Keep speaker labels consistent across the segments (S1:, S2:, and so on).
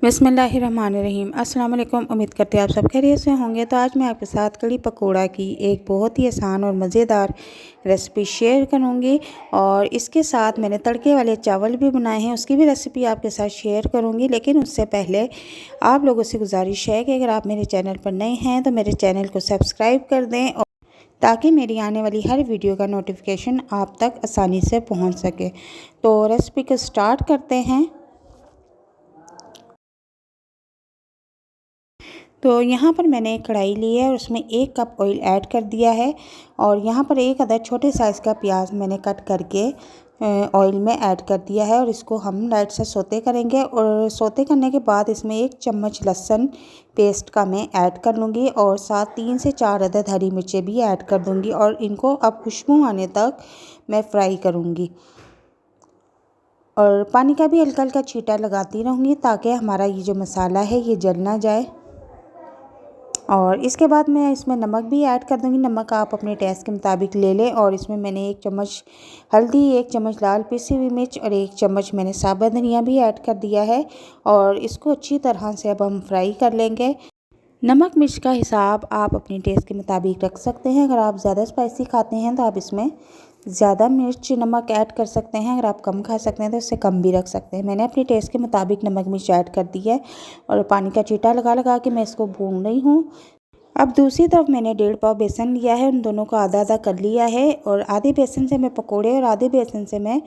S1: बिस्मिल्लाहिर्रहमानिर्रहीम। अस्सलाम वालेकुम। उम्मीद करते हैं आप सब खैरियत से होंगे। तो आज मैं आपके साथ कड़ी पकोड़ा की एक बहुत ही आसान और मज़ेदार रेसिपी शेयर करूंगी और इसके साथ मैंने तड़के वाले चावल भी बनाए हैं, उसकी भी रेसिपी आपके साथ शेयर करूंगी। लेकिन उससे पहले आप लोगों से गुजारिश है कि अगर आप मेरे चैनल पर नए हैं तो मेरे चैनल को सब्सक्राइब कर दें और ताकि मेरी आने वाली हर वीडियो का नोटिफिकेशन आप तक आसानी से पहुँच सके। तो रेसिपी को स्टार्ट करते हैं। तो यहाँ पर मैंने एक कढ़ाई ली है और उसमें 1 कप ऑयल ऐड कर दिया है और यहाँ पर एक अदर छोटे साइज़ का प्याज मैंने कट करके ऑयल में ऐड कर दिया है और इसको हम लाइट से सौते करेंगे। और सौते करने के बाद इसमें 1 चम्मच लहसुन पेस्ट का मैं ऐड कर लूँगी और साथ 3 से 4 अदद हरी मिर्चें भी ऐड कर दूँगी और इनको अब खुशबू आने तक मैं फ्राई करूँगी और पानी का भी हल्का हल्का छींटा लगाती रहूँगी ताकि हमारा ये जो मसाला है ये जल ना जाए। और इसके बाद मैं इसमें नमक भी ऐड कर दूंगी। नमक आप अपने टेस्ट के मुताबिक ले लें। और इसमें मैंने 1 चम्मच हल्दी, 1 चम्मच लाल पिसी हुई मिर्च और 1 चम्मच मैंने साबुत धनिया भी ऐड कर दिया है और इसको अच्छी तरह से अब हम फ्राई कर लेंगे। नमक मिर्च का हिसाब आप अपने टेस्ट के मुताबिक रख सकते हैं। अगर आप ज़्यादा स्पाइसी खाते हैं तो आप इसमें ज़्यादा मिर्च नमक ऐड कर सकते हैं। अगर आप कम खा सकते हैं तो इससे कम भी रख सकते हैं। मैंने अपने टेस्ट के मुताबिक नमक मिर्च ऐड कर दी है और पानी का छींटा लगा लगा के मैं इसको भून रही हूँ। अब दूसरी तरफ मैंने 1.5 पाव बेसन लिया है, उन दोनों को आधा आधा कर लिया है और आधे बेसन से मैं पकोड़े और आधे बेसन से मैं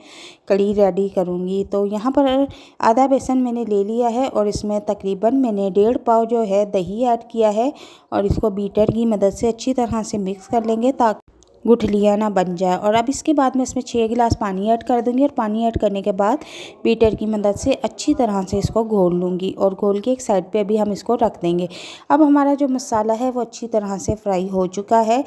S1: कड़ी रेडी करूँगी। तो यहाँ पर आधा बेसन मैंने ले लिया है और इसमें तकरीबन मैंने 1.5 पाव जो है दही ऐड किया है और इसको बीटर की मदद से अच्छी तरह से मिक्स कर लेंगे ताकि गुठलियाँ ना बन जाए। और अब इसके बाद मैं इसमें 6 गिलास पानी ऐड कर दूंगी और पानी ऐड करने के बाद बीटर की मदद से अच्छी तरह से इसको घोल लूँगी और घोल के एक साइड पे अभी हम इसको रख देंगे। अब हमारा जो मसाला है वो अच्छी तरह से फ्राई हो चुका है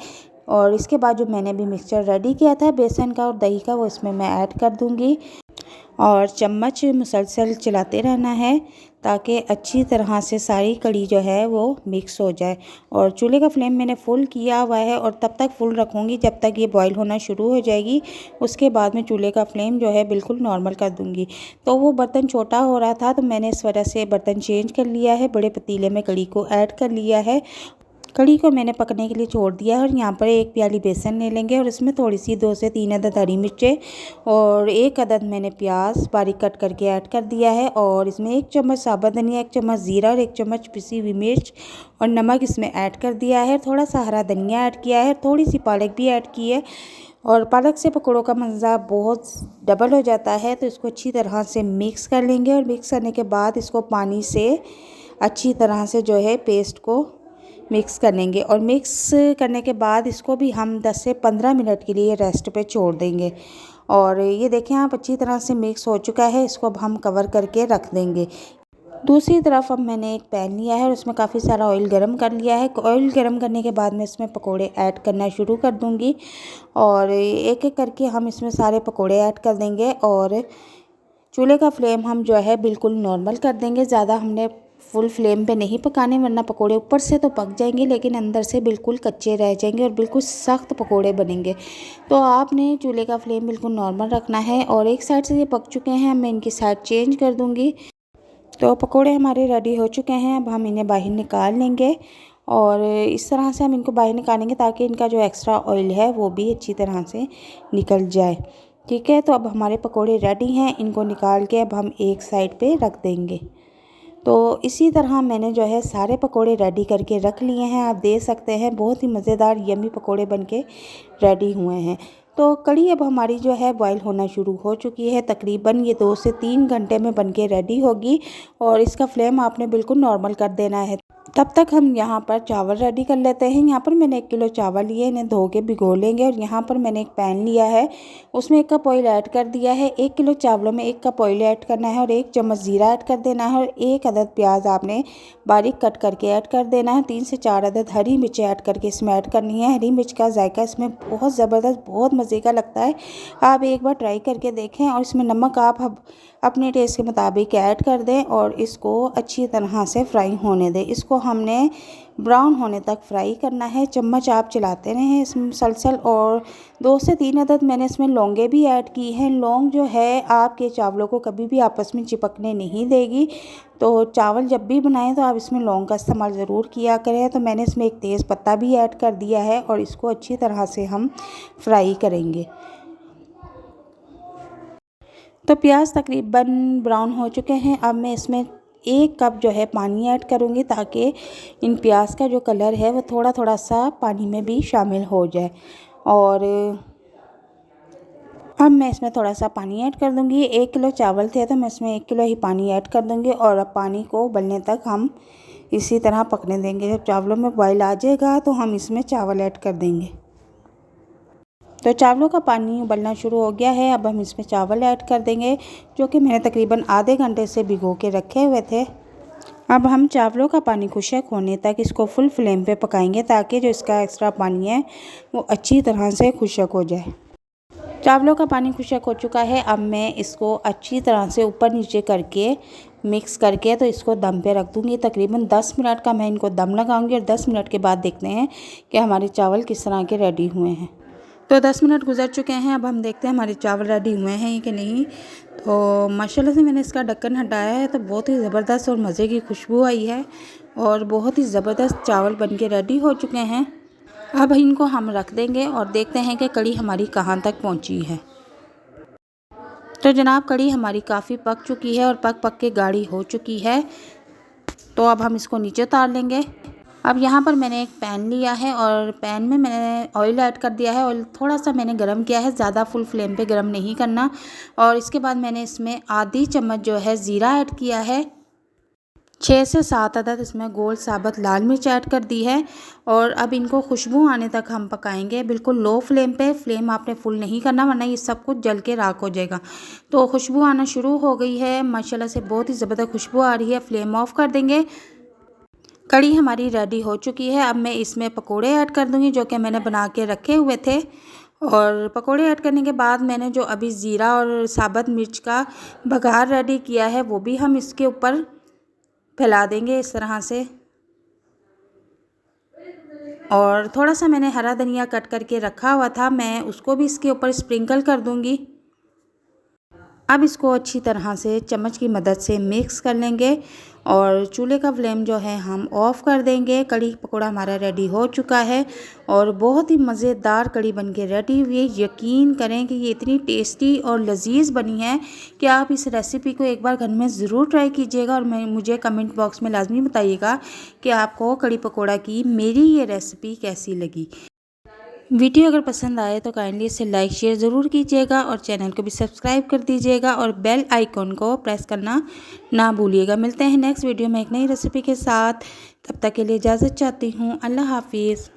S1: और इसके बाद जो मैंने भी मिक्सचर रेडी किया था बेसन का और दही का वो इसमें मैं ऐड कर दूँगी और चम्मच मुसलसल चलाते रहना है ताकि अच्छी तरह से सारी कड़ी जो है वो मिक्स हो जाए। और चूल्हे का फ्लेम मैंने फुल किया हुआ है और तब तक फुल रखूँगी जब तक ये बॉईल होना शुरू हो जाएगी। उसके बाद मैं चूल्हे का फ्लेम जो है बिल्कुल नॉर्मल कर दूँगी। तो वो बर्तन छोटा हो रहा था तो मैंने इस वजह से बर्तन चेंज कर लिया है, बड़े पतीले में कड़ी को ऐड कर लिया है। कड़ी को मैंने पकने के लिए छोड़ दिया है और यहाँ पर 1 प्याली बेसन ले लेंगे और इसमें थोड़ी सी 2 से 3 अदद हरी मिर्चें और 1 अदद मैंने प्याज बारीक कट करके ऐड कर दिया है और इसमें 1 चम्मच साबुत धनिया, 1 चम्मच ज़ीरा और 1 चम्मच पिसी हुई मिर्च और नमक इसमें ऐड कर दिया है। थोड़ा सा हरा धनिया ऐड किया है, थोड़ी सी पालक भी ऐड की है और पालक से पकौड़ों का मज़ा बहुत डबल हो जाता है। तो इसको अच्छी तरह से मिक्स कर लेंगे और मिक्स करने के बाद इसको पानी से अच्छी तरह से जो है पेस्ट को मिक्स कर लेंगे और मिक्स करने के बाद इसको भी हम 10 से 15 मिनट के लिए रेस्ट पे छोड़ देंगे। और ये देखें आप अच्छी तरह से मिक्स हो चुका है, इसको अब हम कवर करके रख देंगे। दूसरी तरफ अब मैंने एक पैन लिया है और उसमें काफ़ी सारा ऑयल गरम कर लिया है। ऑयल गरम करने के बाद मैं इसमें पकोड़े ऐड करना शुरू कर दूँगी और एक एक करके हम इसमें सारे पकोड़े ऐड कर देंगे और चूल्हे का फ्लेम हम जो है बिल्कुल नॉर्मल कर देंगे। ज़्यादा हमने फुल फ्लेम पे नहीं पकाने वरना पकोड़े ऊपर से तो पक जाएंगे लेकिन अंदर से बिल्कुल कच्चे रह जाएंगे और बिल्कुल सख्त पकोड़े बनेंगे। तो आपने चूल्हे का फ्लेम बिल्कुल नॉर्मल रखना है। और एक साइड से ये पक चुके हैं, मैं इनकी साइड चेंज कर दूँगी। तो पकोड़े हमारे रेडी हो चुके हैं, अब हम इन्हें बाहर निकाल लेंगे और इस तरह से हम इनको बाहर निकालेंगे ताकि इनका जो एक्स्ट्रा ऑयल है वो भी अच्छी तरह से निकल जाए। ठीक है, तो अब हमारे पकोड़े रेडी हैं, इनको निकाल के अब हम एक साइड पे रख देंगे। तो इसी तरह मैंने जो है सारे पकोड़े रेडी करके रख लिए हैं। आप देख सकते हैं बहुत ही मज़ेदार यम्मी पकोड़े बनके रेडी हुए हैं। तो कड़ी अब हमारी जो है बॉईल होना शुरू हो चुकी है। तकरीबन ये 2 से 3 घंटे में बनके रेडी होगी और इसका फ्लेम आपने बिल्कुल नॉर्मल कर देना है। तब तक हम यहाँ पर चावल रेडी कर लेते हैं। यहाँ पर मैंने 1 किलो चावल लिए, इन्हें धो के भिगो लेंगे। और यहाँ पर मैंने एक पैन लिया है, उसमें 1 कप ऑयल ऐड कर दिया है। 1 किलो चावलों में 1 कप ऑयल ऐड करना है और 1 चम्मच ज़ीरा ऐड कर देना है और 1 अदद प्याज आपने बारीक कट करके ऐड कर देना है। 3 से 4 अदद हरी मिर्च ऐड करके इसमें ऐड करनी है। हरी मिर्च का जायका इसमें बहुत ज़बरदस्त, बहुत मज़े का लगता है। आप एक बार ट्राई करके देखें। और इसमें नमक आप अपने टेस्ट के मुताबिक ऐड कर दें और इसको अच्छी तरह से फ्राई होने दें। इसको हमने ब्राउन होने तक फ्राई करना है। चम्मच आप चलाते रहें इसमें मुसलसल। और 2 से 3 अदद मैंने इसमें लौंगे भी ऐड की हैं। लौंग जो है आपके चावलों को कभी भी आपस में चिपकने नहीं देगी, तो चावल जब भी बनाएं तो आप इसमें लौंग का इस्तेमाल ज़रूर किया करें। तो मैंने इसमें एक तेज़ पत्ता भी ऐड कर दिया है और इसको अच्छी तरह से हम फ्राई करेंगे। तो प्याज तकरीबन ब्राउन हो चुके हैं। अब मैं इसमें 1 कप जो है पानी ऐड करूँगी ताकि इन प्याज का जो कलर है वो थोड़ा थोड़ा सा पानी में भी शामिल हो जाए। और अब मैं इसमें थोड़ा सा पानी ऐड कर दूँगी। 1 किलो चावल थे तो मैं इसमें 1 किलो ही पानी ऐड कर दूँगी। और अब पानी को उबलने तक हम इसी तरह पकने देंगे। जब चावलों में बॉयल आ जाएगा तो हम इसमें चावल ऐड कर देंगे। तो चावलों का पानी उबलना शुरू हो गया है। अब हम इसमें चावल ऐड कर देंगे, जो कि मैंने तकरीबन आधे घंटे से भिगो के रखे हुए थे। अब हम चावलों का पानी खुश्क होने तक इसको फुल फ्लेम पे पकाएंगे ताकि जो इसका एक्स्ट्रा पानी है वो अच्छी तरह से खुश्क हो जाए। चावलों का पानी खुश्क हो चुका है। अब मैं इसको अच्छी तरह से ऊपर नीचे करके मिक्स करके तो इसको दम पे रख दूँगी। तकरीबन 10 मिनट का मैं इनको दम लगाऊंगी और 10 मिनट के बाद देखते हैं कि हमारे चावल किस तरह के रेडी हुए हैं। तो 10 मिनट गुजर चुके हैं। अब हम देखते हैं हमारे चावल रेडी हुए हैं कि नहीं। तो माशाल्लाह से मैंने इसका ढक्कन हटाया है तो बहुत ही ज़बरदस्त और मज़े की खुशबू आई है और बहुत ही ज़बरदस्त चावल बनके रेडी हो चुके हैं। अब इनको हम रख देंगे और देखते हैं कि कढ़ी हमारी कहाँ तक पहुँची है। तो जनाब कढ़ी हमारी काफ़ी पक चुकी है और पक के गाढ़ी हो चुकी है। तो अब हम इसको नीचे उतार लेंगे। अब यहाँ पर मैंने एक पैन लिया है और पैन में मैंने ऑयल ऐड कर दिया है। ऑयल थोड़ा सा मैंने गरम किया है, ज़्यादा फुल फ्लेम पे गरम नहीं करना। और इसके बाद मैंने इसमें आधी चम्मच जो है ज़ीरा ऐड किया है। 6 से 7 अदद इसमें गोल साबुत लाल मिर्च ऐड कर दी है। और अब इनको खुशबू आने तक हम पकाएंगे, बिल्कुल लो फ्लेम पे। फ्लेम आपने फुल नहीं करना वरना ये सब कुछ जल के राख हो जाएगा। तो खुशबू आना शुरू हो गई है, माशाल्लाह से बहुत ही ज़बरदस्त खुशबू आ रही है। फ्लेम ऑफ कर देंगे। कढ़ी हमारी रेडी हो चुकी है। अब मैं इसमें पकोड़े ऐड कर दूंगी जो कि मैंने बना के रखे हुए थे। और पकोड़े ऐड करने के बाद मैंने जो अभी ज़ीरा और साबुत मिर्च का बघार रेडी किया है वो भी हम इसके ऊपर फैला देंगे इस तरह से। और थोड़ा सा मैंने हरा धनिया कट करके रखा हुआ था, मैं उसको भी इसके ऊपर स्प्रिंकल कर दूंगी। अब इसको अच्छी तरह से चम्मच की मदद से मिक्स कर लेंगे और चूल्हे का फ्लेम जो है हम ऑफ़ कर देंगे। कढ़ी पकौड़ा हमारा रेडी हो चुका है और बहुत ही मज़ेदार कढ़ी बनके रेडी हुई है। यकीन करें कि ये इतनी टेस्टी और लजीज बनी है कि आप इस रेसिपी को एक बार घर में ज़रूर ट्राई कीजिएगा। और मुझे कमेंट बॉक्स में लाजमी बताइएगा कि आपको कढ़ी पकौड़ा की मेरी ये रेसिपी कैसी लगी। वीडियो अगर पसंद आए तो काइंडली इसे लाइक शेयर ज़रूर कीजिएगा और चैनल को भी सब्सक्राइब कर दीजिएगा और बेल आइकॉन को प्रेस करना ना भूलिएगा। मिलते हैं नेक्स्ट वीडियो में एक नई रेसिपी के साथ। तब तक के लिए इजाज़त चाहती हूँ। अल्लाह हाफिज़।